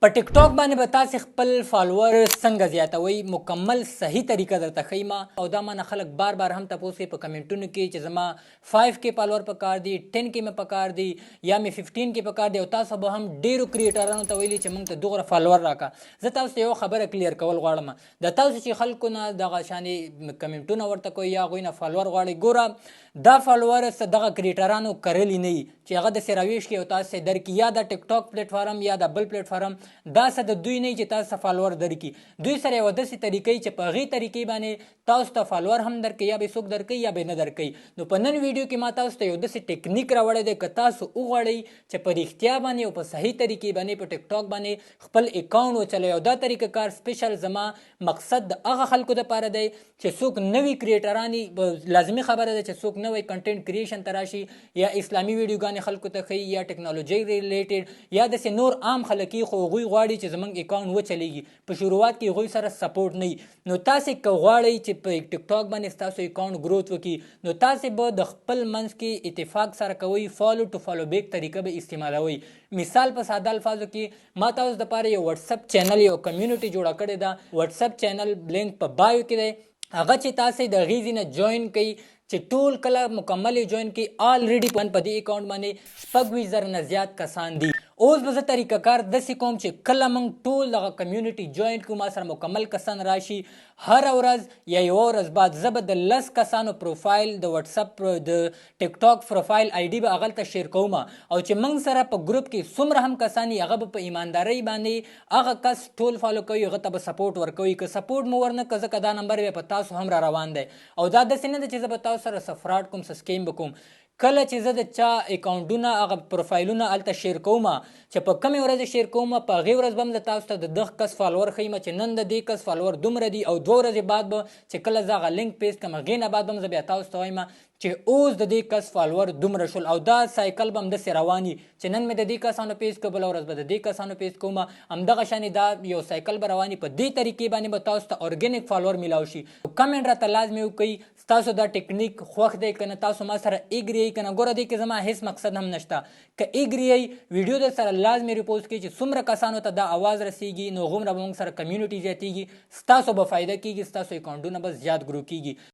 په ټیک ټاک باندې به تاسې خپل فالوور څنګه زیاتوئ مکمل صحیح طریقه درته ښیم او دا مانه خلک بار بار هم تپوس کوي په کمنټونو کې چې زما 5K فالوور پکار دي 10K مې پکار دي یا مې 15K پکار دي او تاسو به هم ډیرو کریټرانو ته ویلي چې موږ ته دوغره فالوور راکړه. زه تاسو ته یو خبره کلیر کول غواړم د تاسو چې خلکو نه دغه شانې کمنټونه ورته کوي یا هغوی نه فالوور غواړئ ګوره دا فالوور دغه کریټرانو کرلی نه وي چې هغه داسې راویش کړي او تاسې درکړي یا د ټیک ټاک پلیټ فارم یا د بل پلیټ فارم دا څه د دوی نه چې تاسو فالوور درکړي دوی سره یوه داسې طریقې چې په هغې طریقې باندې تاسو ته فالوور هم درکوي یا به څوک درکوي یا به نه درکوي. نو په نن ویډیو کې ما تاسو ته یو داسې ټیکنیک راوړی دی که تاسو وغواړئ چې په رښتیا باندې او په صحیح طریقې باندې په ټیک ټاک باندې خپل اکاونټ وچلوئ او دا طریقه کار سپیشل زما مقصد د هغه خلکو دپاره دی چې څوک نوي کریټران لازمي خبره ده چې څوک نوی کنټینټ کریشن ته راشي یا اسلامي ویډیوګانې خلکو ته ښیي یا ټیکنالوژي ریلیټډ یا داسې نور عام خلک خو هغوی غواړي چې زموږ اکاونټ وچلیږي په شروعات کې هغوی سره سپورټ نه وي. نو تاسې که غواړئ چې په ټیک ټاک باندې ستاسو اکاونټ گروث وکړي نو تاسې به د خپل منځ کې اتفاق سره کوئ فالو ټو فالو بیک طریقه به استعمالوئ. مثال په ساده الفاظو کې ما تاسو دپاره یو واتساپ چینل یو کمیونټي جوړه کړې ده. واتساپ چینل لینک په بایو کې دی هغه چې تاسې د هغې ځینه جوین کوئ چې ټول کله مکمل جوین کړي آلریډي په دې اکاونټ باندې 6,000 نه زیات کسان دي. اوس به زه طریقه کار داسې کوم چې کله موږ ټول دغه کمیونټي جوین کړو ما سره مکمل کسان راشي هره ورځ یا یوه ورځ بعد زه به د 10 کسانو پروفایل د واتساپ د ټیک ټاک پروفایل آی ډي به هغلته شیر کوم او چې موږ سره په ګروپ کې څومره هم کسان وي هغه به په ایماندارۍ باندې هغه کس ټول فالو کوي هغه ته به سپورټ ورکوي که سپورټ مو ورنه که ځکه دا نمبر بیا په تاسو هم را روان دی او دا داسې نه ده چې زه به تاسو سره څه فراډ کوم څه سکیم به کوم. کله چې زه د چا اکاونټونه هغه پروفایلونه هلته شیر کوم چې په کمې ورځې شیر کوم په هغې ورځ به هم زه تاسو ته د دغه کس فالوور ښیم چې نن د دې کس فالوور دومره دي او 2 ورځې بعد به چې کله زه هغه لینک پیسټ کړم هغې نه بعد به هم زه بیا تاسو ته وایم چې اوس د دې کس فالوور دومره شول او دا سایکل به همداسې روان وي چې نن مې د دې کسانو پیسټ کړه بله ورځ به د دې کسانو پیسټ کوم همدغه شانې دا یو سایکل به روان وي. په دې طریقې باندې به تاسو ته ارګینک فالوور میلاو شي. کمنټ راته لازمي وکړئ ستاسو دا ټیکنیک خوښ دی که نه تاسو ما سره ایګري یئ که نه ګوره دې کې زما هیڅ مقصد هم نشته که ایګري یئ ویډیو در سره لازمي ریپوسټ کړئ چې څومره کسانو ته دا اواز رسیږي نو هغومره به موږ سره کمیونټي زیاتیږي ستاسو به فایده کیږي ستاسو اکاونټونه به زیات ګرو کیږي.